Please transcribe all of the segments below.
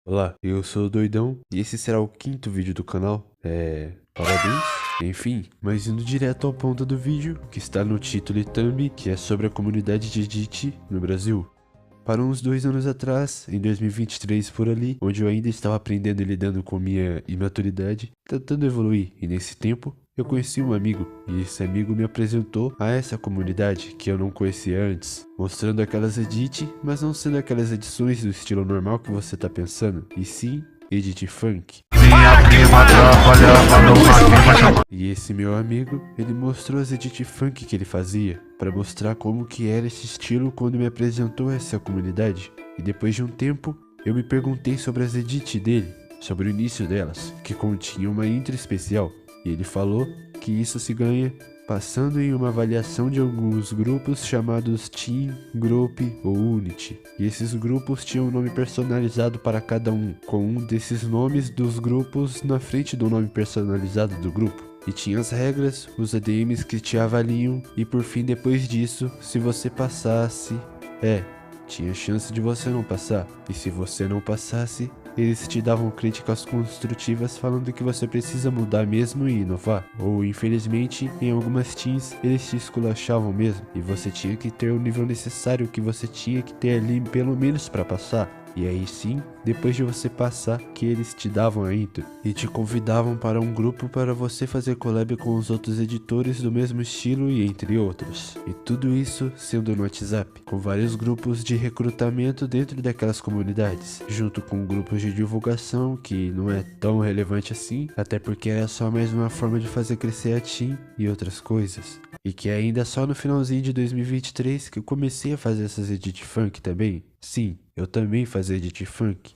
Olá, eu sou o Doidão e esse será o quinto vídeo do canal. Parabéns. Enfim, mas indo direto ao ponto do vídeo, que está no título e thumb, que é sobre a comunidade de Edit no Brasil. Para uns 2 anos atrás, em 2023 por ali, onde eu ainda estava aprendendo e lidando com minha imaturidade, tentando evoluir, e nesse tempo, eu conheci um amigo, e esse amigo me apresentou a essa comunidade que eu não conhecia antes, mostrando aquelas edit, mas não sendo aquelas edições do estilo normal que você tá pensando, e sim, edit funk. E esse meu amigo, ele mostrou as edit funk que ele fazia, para mostrar como que era esse estilo quando me apresentou essa comunidade. E depois de um tempo, eu me perguntei sobre as edit dele, sobre o início delas, que continha uma intro especial. E ele falou que isso se ganha passando em uma avaliação de alguns grupos chamados Team, Group ou Unity. E esses grupos tinham um nome personalizado para cada um, com um desses nomes dos grupos na frente do nome personalizado do grupo. E tinha as regras, os ADMs que te avaliam, e por fim, depois disso, se você passasse, tinha chance de você não passar. E se você não passasse, eles te davam críticas construtivas falando que você precisa mudar mesmo e inovar. Ou infelizmente, em algumas teams, eles te esculachavam mesmo. E você tinha que ter o nível necessário que você tinha que ter ali pelo menos para passar. E aí sim, depois de você passar, que eles te davam a intro e te convidavam para um grupo para você fazer collab com os outros editores do mesmo estilo e entre outros. E tudo isso sendo no WhatsApp, com vários grupos de recrutamento dentro daquelas comunidades, junto com grupos de divulgação que não é tão relevante assim, até porque era só mais uma forma de fazer crescer a team e outras coisas. E que ainda só no finalzinho de 2023 que eu comecei a fazer essas edit funk também. Sim, eu também fazia edit funk.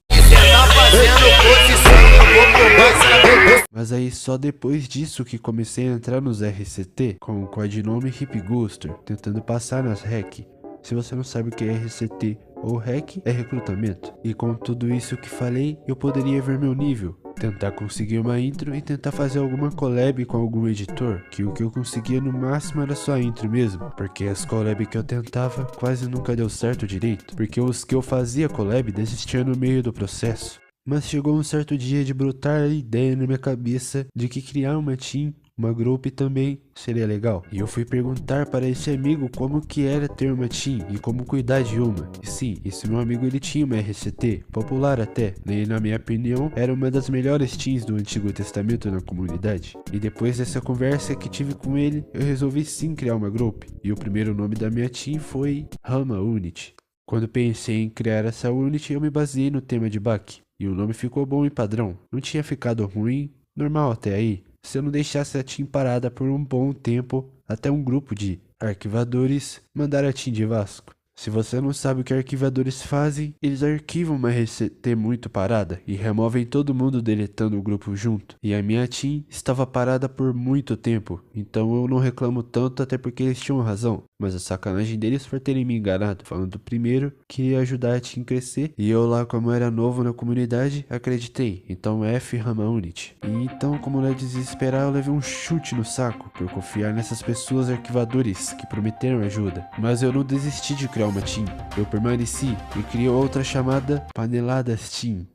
Mas aí só depois disso que comecei a entrar nos RCT com o codinome Hip Ghoster, tentando passar nas REC. Se você não sabe o que é RCT ou REC, é recrutamento. E com tudo isso que falei, eu poderia ver meu nível, tentar conseguir uma intro e tentar fazer alguma collab com algum editor, que o que eu conseguia no máximo era só a intro mesmo, porque as collab que eu tentava quase nunca deu certo direito, porque os que eu fazia collab desistiam no meio do processo. Mas chegou um certo dia de brotar a ideia na minha cabeça de que criar uma team, uma group também seria legal. E eu fui perguntar para esse amigo como que era ter uma team e como cuidar de uma. E sim, esse meu amigo ele tinha uma RCT, popular até, e na minha opinião era uma das melhores teams do Antigo Testamento na comunidade. E depois dessa conversa que tive com ele, eu resolvi sim criar uma group. E o primeiro nome da minha team foi Rama Unity. Quando pensei em criar essa Unity, eu me baseei no tema de back. E o nome ficou bom e padrão. Não tinha ficado ruim, normal até aí. Se eu não deixasse a team parada por um bom tempo, até um grupo de arquivadores mandar a team de Vasco. Se você não sabe o que arquivadores fazem, eles arquivam uma RCT muito parada e removem todo mundo deletando o grupo junto. E a minha team estava parada por muito tempo, então eu não reclamo tanto até porque eles tinham razão. Mas a sacanagem deles foi terem me enganado, falando primeiro que ia ajudar a team crescer, e eu lá como era novo na comunidade, acreditei, então F Rama Unity. E então, como não é desesperar, eu levei um chute no saco, por confiar nessas pessoas arquivadores que prometeram ajuda. Mas eu não desisti de criar uma team, eu permaneci e criei outra chamada Paneladas Team.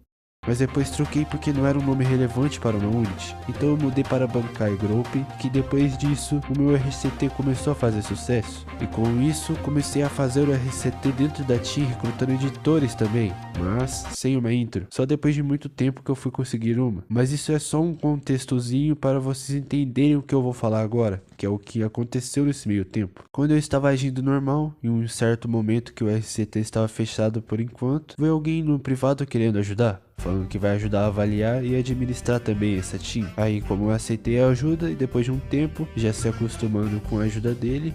Mas depois troquei porque não era um nome relevante para uma Unity, então eu mudei para Bankai Group, que depois disso o meu RCT começou a fazer sucesso, e com isso comecei a fazer o RCT dentro da team recrutando editores também, mas sem uma intro, só depois de muito tempo que eu fui conseguir uma. Mas isso é só um contextozinho para vocês entenderem o que eu vou falar agora, que é o que aconteceu nesse meio tempo. Quando eu estava agindo normal, em um certo momento que o RCT estava fechado por enquanto, veio alguém no privado querendo ajudar, falando que vai ajudar a avaliar e administrar também essa team. Aí como eu aceitei a ajuda e depois de um tempo, já se acostumando com a ajuda dele,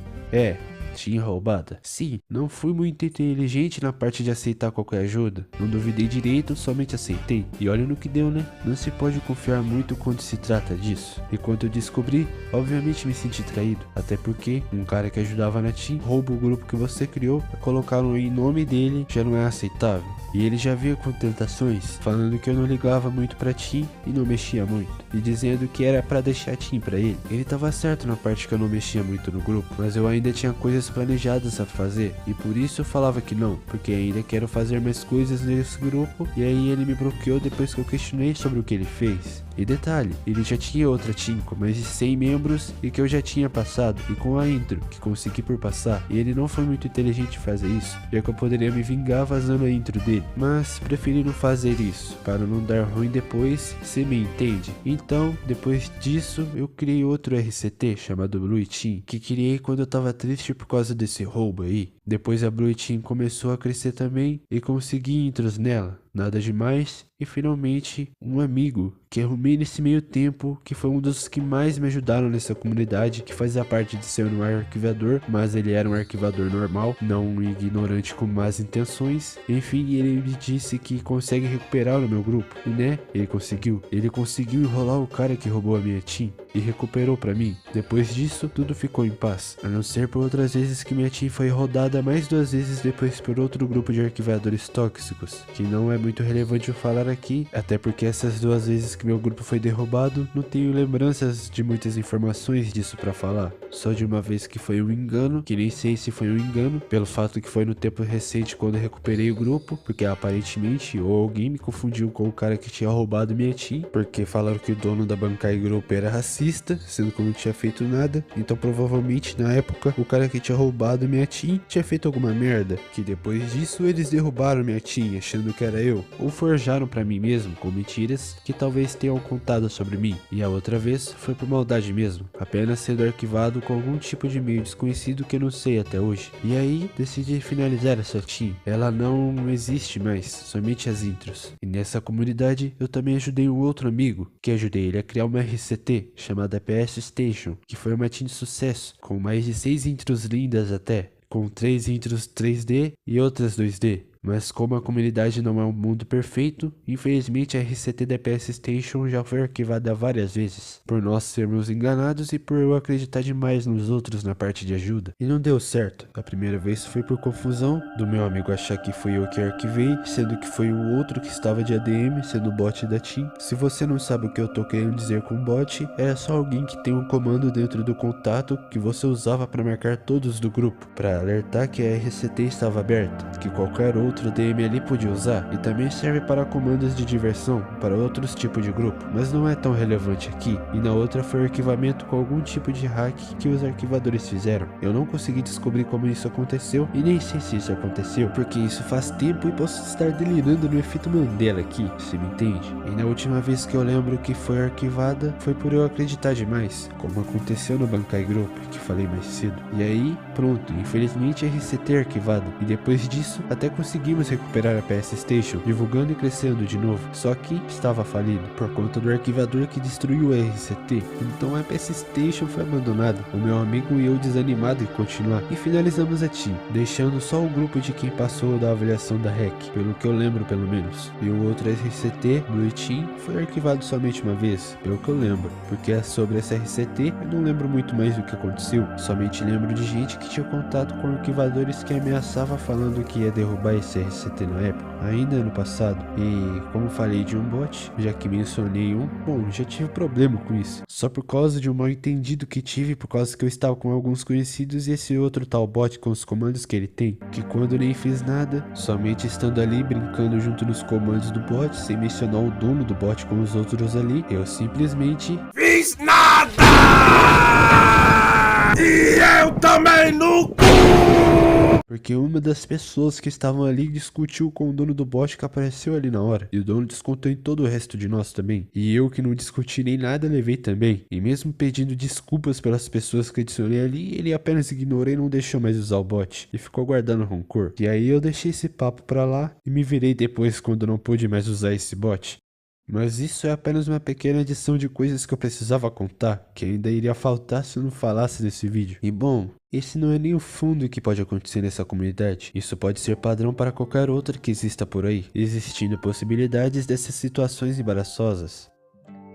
team roubada. Sim, não fui muito inteligente na parte de aceitar qualquer ajuda. Não duvidei direito, somente aceitei. E olha no que deu, né? Não se pode confiar muito quando se trata disso. E quando eu descobri, obviamente me senti traído. Até porque um cara que ajudava na team rouba o grupo que você criou, colocaram em nome dele, já não é aceitável. E ele já veio com tentações, falando que eu não ligava muito pra team e não mexia muito. E dizendo que era pra deixar a team pra ele. Ele tava certo na parte que eu não mexia muito no grupo, mas eu ainda tinha coisas planejadas a fazer, e por isso eu falava que não, porque ainda quero fazer mais coisas nesse grupo, e aí ele me bloqueou depois que eu questionei sobre o que ele fez. E detalhe, ele já tinha outra team com mais de 100 membros e que eu já tinha passado, e com a intro, que consegui por passar, e ele não foi muito inteligente fazer isso, já que eu poderia me vingar vazando a intro dele, mas preferi não fazer isso, para não dar ruim depois, se me entende. Então, depois disso, eu criei outro RCT chamado Blue Team, que criei quando eu tava triste por causa desse roubo aí. Depois a Blue Team começou a crescer também e consegui intros nela, nada demais, e finalmente um amigo que arrumei nesse meio tempo, que foi um dos que mais me ajudaram nessa comunidade, que fazia parte de ser um arquivador, mas ele era um arquivador normal, não um ignorante com más intenções. Enfim, ele me disse que consegue recuperar no meu grupo, e né, ele conseguiu enrolar o cara que roubou a minha team e recuperou pra mim. Depois disso, tudo ficou em paz, a não ser por outras vezes que minha team foi rodada mais 2 vezes depois por outro grupo de arquivadores tóxicos, que não é muito relevante eu falar aqui, até porque essas 2 vezes que meu grupo foi derrubado, não tenho lembranças de muitas informações disso pra falar, só de uma vez que foi um engano, que nem sei se foi um engano, pelo fato que foi no tempo recente quando eu recuperei o grupo, porque aparentemente ou alguém me confundiu com o cara que tinha roubado minha team, porque falaram que o dono da Bankai Group era racista, sendo que eu não tinha feito nada, então provavelmente na época o cara que tinha roubado minha team tinha feito alguma merda, que depois disso eles derrubaram minha team achando que era eu, ou forjaram pra mim mesmo com mentiras que talvez tenham contado sobre mim, e a outra vez foi por maldade mesmo, apenas sendo arquivado com algum tipo de e-mail desconhecido que eu não sei até hoje. E aí decidi finalizar essa team, ela não existe mais, somente as intros. E nessa comunidade eu também ajudei um outro amigo, que ajudei ele a criar uma RCT chamada PS Station, que foi uma team de sucesso, com mais de 6 intros lindas até, com 3 intros 3D e outras 2D. Mas como a comunidade não é um mundo perfeito, infelizmente a RCT da PS Station já foi arquivada várias vezes, por nós sermos enganados e por eu acreditar demais nos outros na parte de ajuda. E não deu certo. A primeira vez foi por confusão, do meu amigo achar que fui eu que arquivei, sendo que foi o outro que estava de ADM, sendo o bot da team. Se você não sabe o que eu tô querendo dizer com bot, é só alguém que tem um comando dentro do contato que você usava para marcar todos do grupo, para alertar que a RCT estava aberta, que qualquer outro DM ali podia usar, e também serve para comandos de diversão, para outros tipos de grupo, mas não é tão relevante aqui. E na outra foi arquivamento com algum tipo de hack que os arquivadores fizeram. Eu não consegui descobrir como isso aconteceu, e nem sei se isso aconteceu, porque isso faz tempo e posso estar delirando no efeito Mandela aqui, se me entende. E na última vez que eu lembro que foi arquivada, foi por eu acreditar demais, como aconteceu no Bankai Group, que falei mais cedo. E aí, pronto, infelizmente a RCT é arquivada, e depois disso, até conseguimos recuperar a PS Station, divulgando e crescendo de novo, só que estava falido, por conta do arquivador que destruiu a RCT, então a PS Station foi abandonada, o meu amigo e eu desanimado em continuar, e finalizamos a team, deixando só o grupo de quem passou da avaliação da REC, pelo que eu lembro pelo menos, e o outro RCT, Blue Team, foi arquivado somente uma vez, pelo que eu lembro, porque sobre essa RCT eu não lembro muito mais do que aconteceu, somente lembro de gente que tinha contato com arquivadores que ameaçava falando que ia derrubar esse RCT na época, ainda ano passado, e como falei de um bot, já que mencionei bom, já tive problema com isso, só por causa de um mal entendido que tive, por causa que eu estava com alguns conhecidos e esse outro tal bot com os comandos que ele tem, que quando nem fiz nada, somente estando ali brincando junto nos comandos do bot, sem mencionar o dono do bot com os outros ali, eu simplesmente fiz nada! E eu também no cu! Porque uma das pessoas que estavam ali discutiu com o dono do bot que apareceu ali na hora. E o dono descontou em todo o resto de nós também. E eu que não discuti nem nada levei também. E mesmo pedindo desculpas pelas pessoas que adicionei ali, ele apenas ignorou e não deixou mais usar o bot. E ficou guardando rancor. E aí eu deixei esse papo pra lá e me virei depois quando não pude mais usar esse bot. Mas isso é apenas uma pequena adição de coisas que eu precisava contar, que ainda iria faltar se eu não falasse nesse vídeo. E bom, esse não é nem o fundo que pode acontecer nessa comunidade. Isso pode ser padrão para qualquer outra que exista por aí, existindo possibilidades dessas situações embaraçosas.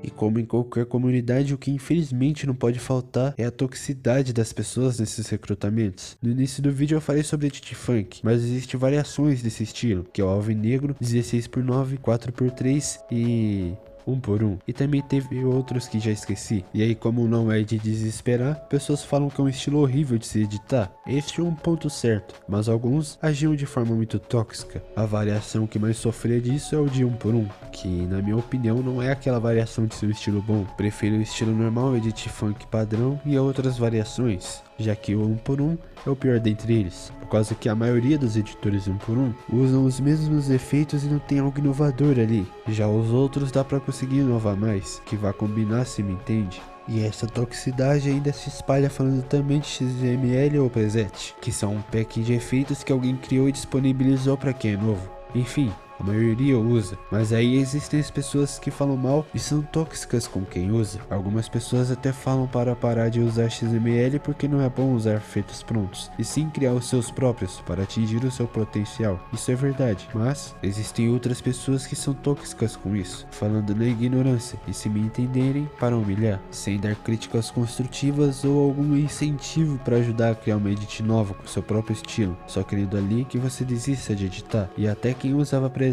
E como em qualquer comunidade, o que infelizmente não pode faltar é a toxicidade das pessoas nesses recrutamentos. No início do vídeo eu falei sobre Titi Funk, mas existem variações desse estilo, que é o alvinegro, 16x9, 4x3 e um por um. E também teve outros que já esqueci. E aí, como não é de desesperar, pessoas falam que é um estilo horrível de se editar. Este é um ponto certo, mas alguns agiam de forma muito tóxica. A variação que mais sofria disso é o de um por um, que na minha opinião não é aquela variação de seu estilo bom. Prefiro o estilo normal, edit funk padrão e outras variações, já que o um por um é o pior dentre eles, por causa que a maioria dos editores um por um usam os mesmos efeitos e não tem algo inovador ali. Já os outros dá pra conseguir inovar mais, que vai combinar, se me entende. E essa toxicidade ainda se espalha falando também de XML ou preset, que são um pack de efeitos que alguém criou e disponibilizou para quem é novo. Enfim, a maioria usa, mas aí existem as pessoas que falam mal e são tóxicas com quem usa. Algumas pessoas até falam para parar de usar XML porque não é bom usar efeitos prontos, e sim criar os seus próprios para atingir o seu potencial. Isso é verdade, mas existem outras pessoas que são tóxicas com isso, falando na ignorância e, se me entenderem, para humilhar, sem dar críticas construtivas ou algum incentivo para ajudar a criar uma edit nova com seu próprio estilo, só querendo ali que você desista de editar. E até quem usava preset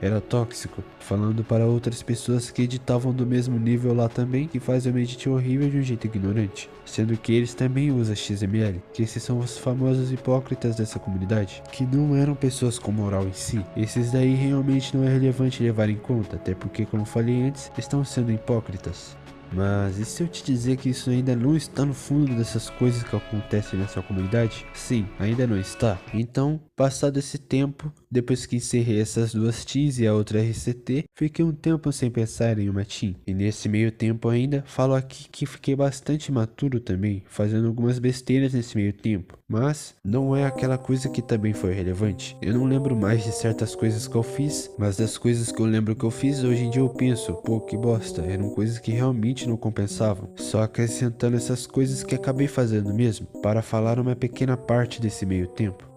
era tóxico, falando para outras pessoas que editavam do mesmo nível lá também, que fazem uma edit horrível de um jeito ignorante, sendo que eles também usam XML, que esses são os famosos hipócritas dessa comunidade, que não eram pessoas com moral em si. Esses daí realmente não é relevante levar em conta, até porque, como falei antes, estão sendo hipócritas. Mas e se eu te dizer que isso ainda não está no fundo dessas coisas que acontecem nessa comunidade? Sim, ainda não está. Então, passado esse tempo, depois que encerrei essas duas teams e a outra RCT, fiquei um tempo sem pensar em uma team. E nesse meio tempo ainda, falo aqui que fiquei bastante maturo também, fazendo algumas besteiras nesse meio tempo. Mas, não é aquela coisa que também foi relevante. Eu não lembro mais de certas coisas que eu fiz, mas das coisas que eu lembro que eu fiz, hoje em dia eu penso, pô, que bosta, eram coisas que realmente não compensavam, só acrescentando essas coisas que acabei fazendo mesmo, para falar uma pequena parte desse meio tempo.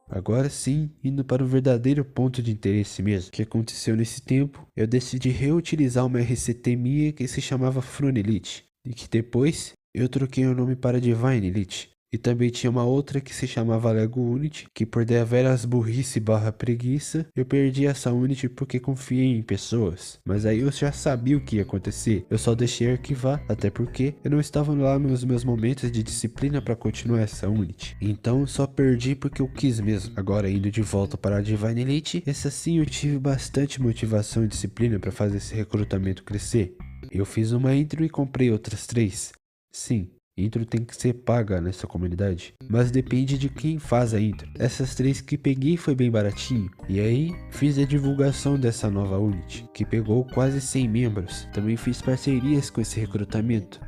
Agora sim, indo para o verdadeiro ponto de interesse mesmo, que aconteceu nesse tempo, eu decidi reutilizar uma RCT minha que se chamava Fronelite, e que depois eu troquei o nome para Divine Elite. E também tinha uma outra que se chamava Lego Unity, que por deveras burrice barra preguiça, eu perdi essa Unity porque confiei em pessoas. Mas aí eu já sabia o que ia acontecer, eu só deixei arquivar, até porque eu não estava lá nos meus momentos de disciplina para continuar essa Unity. Então eu só perdi porque eu quis mesmo. Agora indo de volta para a Divine Elite, essa sim eu tive bastante motivação e disciplina para fazer esse recrutamento crescer. Eu fiz uma intro e comprei outras 3. Sim. Intro tem que ser paga nessa comunidade, mas depende de quem faz a intro. Essas 3 que peguei foi bem baratinho, e aí fiz a divulgação dessa nova Unity, que pegou quase 100 membros. Também fiz parcerias com esse recrutamento.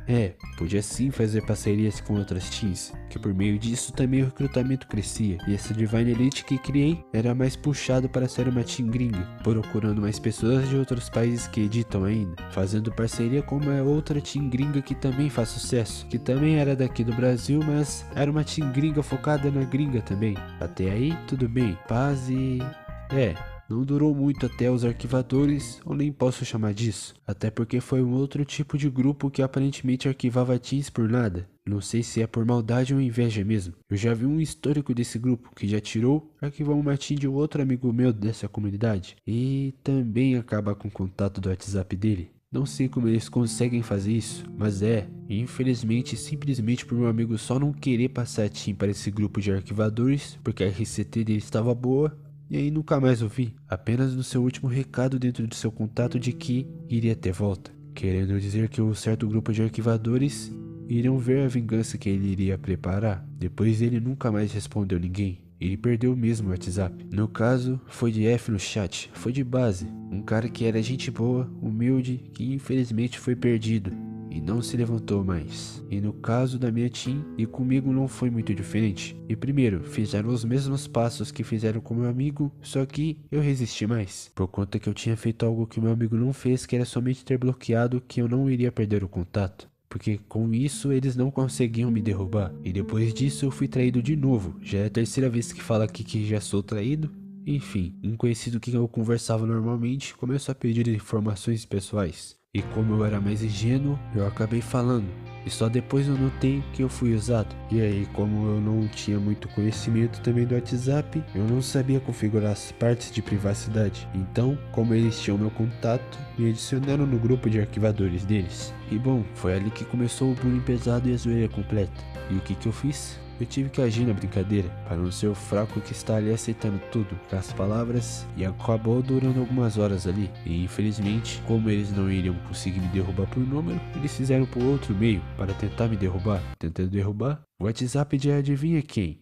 Podia sim fazer parcerias com outras teams, que por meio disso também o recrutamento crescia. E essa Divine Elite que criei era mais puxado para ser uma team gringa, procurando mais pessoas de outros países que editam ainda, fazendo parceria com uma outra team gringa que também faz sucesso, que também era daqui do Brasil, mas era uma team gringa focada na gringa também. Até aí, tudo bem, paz e... não durou muito até os arquivadores, ou nem posso chamar disso, até porque foi um outro tipo de grupo que aparentemente arquivava teams por nada. Não sei se é por maldade ou inveja mesmo. Eu já vi um histórico desse grupo que já arquivou uma team de um outro amigo meu dessa comunidade, e também acaba com o contato do WhatsApp dele. Não sei como eles conseguem fazer isso, mas infelizmente, simplesmente por meu amigo só não querer passar a team para esse grupo de arquivadores, porque a RCT dele estava boa, e aí nunca mais ouvi, apenas no seu último recado dentro do seu contato de que iria ter volta, querendo dizer que um certo grupo de arquivadores iriam ver a vingança que ele iria preparar. Depois ele nunca mais respondeu ninguém. Ele perdeu mesmo o WhatsApp. No caso, foi de F no chat, foi de base. Um cara que era gente boa, humilde, que infelizmente foi perdido e não se levantou mais. E no caso da minha team, e comigo não foi muito diferente. E primeiro, fizeram os mesmos passos que fizeram com meu amigo, só que eu resisti mais. Por conta que eu tinha feito algo que meu amigo não fez, que era somente ter bloqueado, que eu não iria perder o contato. Porque com isso eles não conseguiam me derrubar. E depois disso eu fui traído de novo. Já é a terceira vez que fala aqui que já sou traído. Enfim, um conhecido que eu conversava normalmente começou a pedir informações pessoais. E como eu era mais ingênuo, eu acabei falando. E só depois eu notei que eu fui usado. E aí, como eu não tinha muito conhecimento também do WhatsApp, eu não sabia configurar as partes de privacidade. Então, como eles tinham meu contato, me adicionaram no grupo de arquivadores deles. E bom, foi ali que começou o bullying pesado e a zoeira completa. E o que eu fiz? Eu tive que agir na brincadeira, para não ser o fraco que está ali aceitando tudo, com as palavras, e acabou durando algumas horas ali. E infelizmente, como eles não iriam conseguir me derrubar por número, eles fizeram por outro meio, para tentar me derrubar. Tentando derrubar, o WhatsApp de adivinha quem?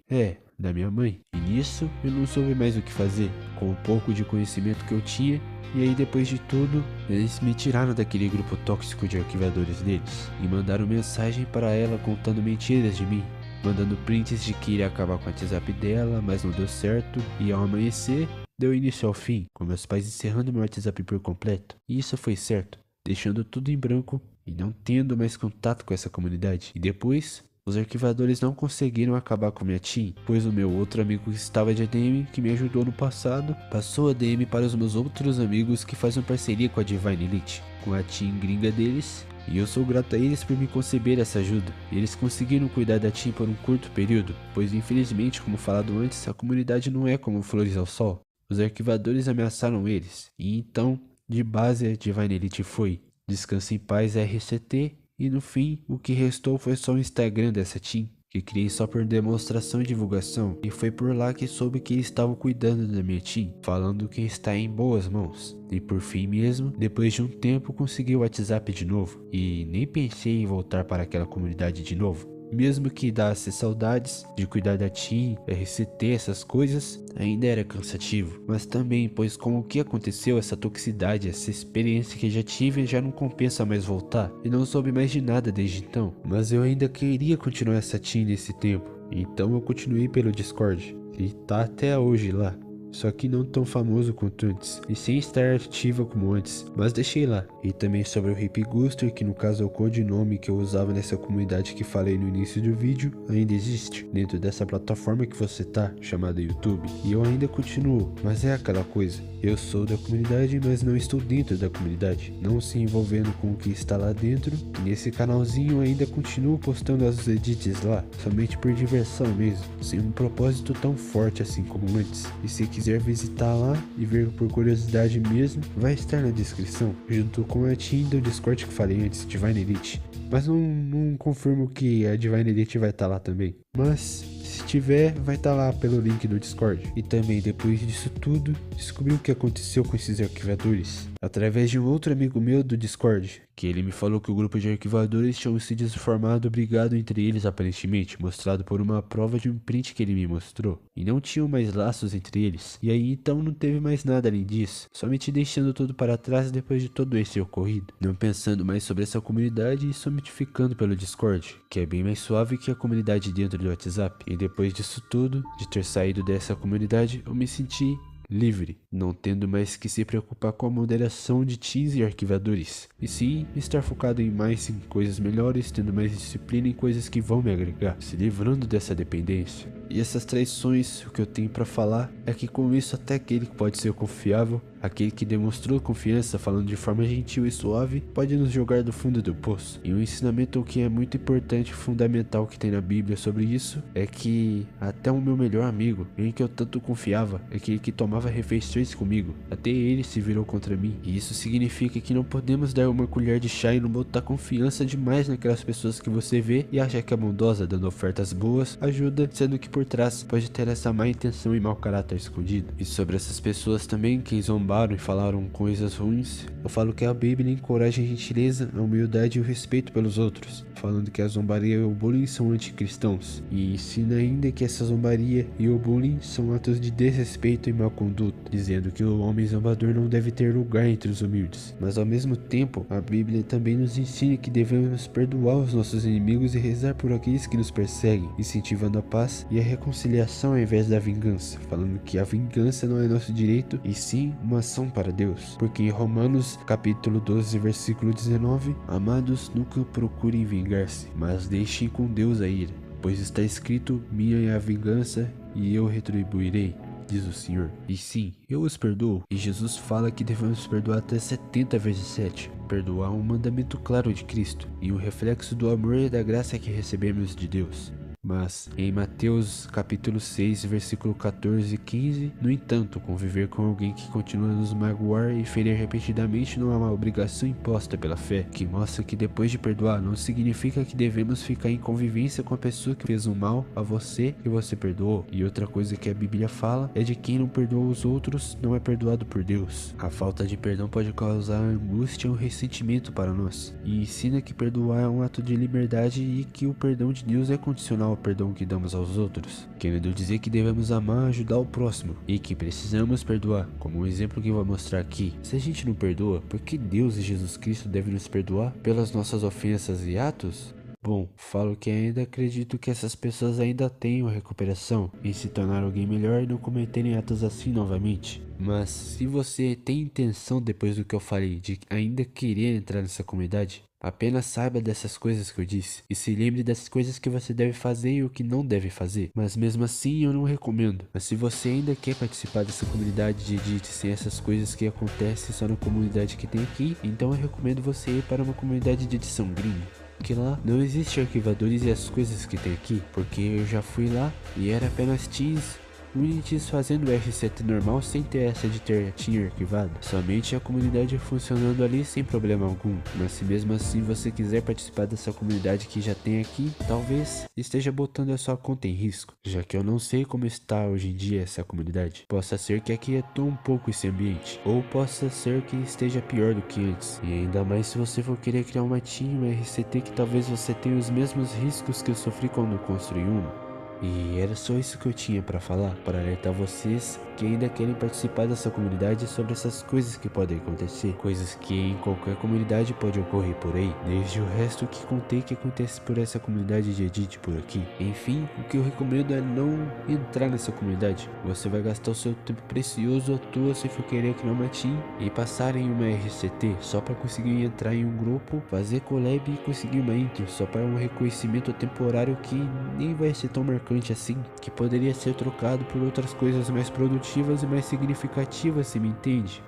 Da minha mãe. E nisso, eu não soube mais o que fazer, com o pouco de conhecimento que eu tinha. E aí depois de tudo, eles me tiraram daquele grupo tóxico de arquivadores deles, e mandaram mensagem para ela contando mentiras de mim. Mandando prints de que iria acabar com o WhatsApp dela, mas não deu certo, e ao amanhecer, deu início ao fim, com meus pais encerrando meu WhatsApp por completo. E isso foi certo, deixando tudo em branco e não tendo mais contato com essa comunidade. E depois, os arquivadores não conseguiram acabar com minha team, pois o meu outro amigo que estava de ADM, que me ajudou no passado, passou a ADM para os meus outros amigos que fazem parceria com a Divine Elite, com a team gringa deles. E eu sou grato a eles por me conceder essa ajuda. Eles conseguiram cuidar da team por um curto período, pois infelizmente, como falado antes, a comunidade não é como flores ao sol. Os arquivadores ameaçaram eles, e então, de base, a Divine Elite foi. Descanse em paz RCT, e no fim, o que restou foi só o Instagram dessa team, que criei só por demonstração e divulgação, e foi por lá que soube que eles estavam cuidando da minha team, falando que está em boas mãos. E por fim mesmo, depois de um tempo consegui o WhatsApp de novo, e nem pensei em voltar para aquela comunidade de novo. Mesmo que desse saudades de cuidar da team, RCT, essas coisas, ainda era cansativo. Mas também, pois com o que aconteceu, essa toxicidade, essa experiência que já tive, já não compensa mais voltar. E não soube mais de nada desde então. Mas eu ainda queria continuar essa team nesse tempo. Então eu continuei pelo Discord. E tá até hoje lá. Só que não tão famoso quanto antes, e sem estar ativa como antes, mas deixei lá. E também sobre o Hip Guster, que no caso é o codinome que eu usava nessa comunidade que falei no início do vídeo, ainda existe, dentro dessa plataforma que você tá, chamada YouTube. E eu ainda continuo, mas é aquela coisa, eu sou da comunidade, mas não estou dentro da comunidade, não se envolvendo com o que está lá dentro. E nesse canalzinho eu ainda continuo postando as edits lá, somente por diversão mesmo, sem um propósito tão forte assim como antes. E se quiser visitar lá e ver por curiosidade mesmo, vai estar na descrição, junto com a team do Discord que falei antes, Divine Elite. Mas não confirmo que a Divine Elite vai estar lá também. Mas se tiver, vai estar lá pelo link do Discord. E também depois disso tudo, descobri o que aconteceu com esses arquivadores através de um outro amigo meu do Discord, que ele me falou que o grupo de arquivadores tinha se desformado, brigado entre eles aparentemente, mostrado por uma prova de um print que ele me mostrou, e não tinham mais laços entre eles. E aí então não teve mais nada além disso, somente deixando tudo para trás depois de todo esse ocorrido, não pensando mais sobre essa comunidade e somente ficando pelo Discord, que é bem mais suave que a comunidade dentro do WhatsApp. E depois disso tudo, de ter saído dessa comunidade, eu me senti livre, não tendo mais que se preocupar com a moderação de teams e arquivadores, e sim estar focado em mais em coisas melhores, tendo mais disciplina em coisas que vão me agregar, se livrando dessa dependência. E essas traições, o que eu tenho para falar é que com isso até aquele que pode ser confiável, aquele que demonstrou confiança falando de forma gentil e suave, pode nos jogar do fundo do poço. E um ensinamento que é muito importante e fundamental que tem na Bíblia sobre isso é que até o meu melhor amigo, em que eu tanto confiava, aquele que tomava refeições comigo, até ele se virou contra mim. E isso significa que não podemos dar uma colher de chá e não botar confiança demais naquelas pessoas que você vê e acha que é bondosa, dando ofertas boas, ajuda, sendo que por trás pode ter essa má intenção e mau caráter escondido. E sobre essas pessoas também, que zombaram e falaram coisas ruins, eu falo que a Bíblia encoraja a gentileza, a humildade e o respeito pelos outros, falando que a zombaria e o bullying são anticristãos, e ensina ainda que essa zombaria e o bullying são atos de desrespeito e má conduta, dizendo que o homem zombador não deve ter lugar entre os humildes. Mas ao mesmo tempo, a Bíblia também nos ensina que devemos perdoar os nossos inimigos e rezar por aqueles que nos perseguem, incentivando a paz e a reconciliação ao invés da vingança, falando que a vingança não é nosso direito e sim uma ação para Deus, porque em Romanos capítulo 12 versículo 19, amados, nunca procurem vingar-se, mas deixem com Deus a ira, pois está escrito, minha é a vingança e eu retribuirei. diz o Senhor. E sim, eu os perdoo. E Jesus fala que devemos perdoar até 70 vezes 7. Perdoar é um mandamento claro de Cristo e um reflexo do amor e da graça que recebemos de Deus. Mas, em Mateus capítulo 6, versículo 14 e 15, no entanto, conviver com alguém que continua a nos magoar e ferir repetidamente não é uma obrigação imposta pela fé, que mostra que depois de perdoar não significa que devemos ficar em convivência com a pessoa que fez um mal a você que você perdoou. E outra coisa que a Bíblia fala é de quem não perdoa os outros não é perdoado por Deus. A falta de perdão pode causar angústia ou ressentimento para nós, e ensina que perdoar é um ato de liberdade e que o perdão de Deus é condicional ao perdão que damos aos outros, querendo dizer que devemos amar e ajudar o próximo e que precisamos perdoar, como um exemplo que eu vou mostrar aqui. Se a gente não perdoa, por que Deus e Jesus Cristo devem nos perdoar pelas nossas ofensas e atos? Bom, falo que ainda acredito que essas pessoas ainda tenham recuperação em se tornar alguém melhor e não cometerem atos assim novamente. Mas se você tem intenção, depois do que eu falei, de ainda querer entrar nessa comunidade, apenas saiba dessas coisas que eu disse e se lembre das coisas que você deve fazer e o que não deve fazer. Mas mesmo assim eu não recomendo. Mas se você ainda quer participar dessa comunidade de edit sem essas coisas que acontecem só na comunidade que tem aqui, então eu recomendo você ir para uma comunidade de edição gringa. Que lá não existe arquivadores e as coisas que tem aqui, porque eu já fui lá e era apenas teams Unities fazendo o RCT normal sem ter essa de ter team arquivado, somente a comunidade funcionando ali sem problema algum. Mas se mesmo assim você quiser participar dessa comunidade que já tem aqui, talvez esteja botando a sua conta em risco, já que eu não sei como está hoje em dia essa comunidade. Possa ser que aquietou um pouco esse ambiente, ou possa ser que esteja pior do que antes, e ainda mais se você for querer criar uma team, uma RCT que talvez você tenha os mesmos riscos que eu sofri quando construí uma. E era só isso que eu tinha para falar, para alertar vocês que ainda querem participar dessa comunidade sobre essas coisas que podem acontecer, coisas que em qualquer comunidade pode ocorrer por aí, desde o resto que contei que acontece por essa comunidade de edit por aqui. Enfim, o que eu recomendo é não entrar nessa comunidade. Você vai gastar o seu tempo precioso à toa se for querer criar uma team e passar em uma RCT só para conseguir entrar em um grupo, fazer collab e conseguir uma intro só para um reconhecimento temporário que nem vai ser tão marcante assim, que poderia ser trocado por outras coisas mais produtivas e mais significativas, se me entende.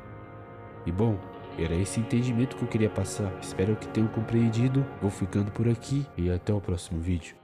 E bom, era esse entendimento que eu queria passar. Espero que tenham compreendido. Vou ficando por aqui e até o próximo vídeo.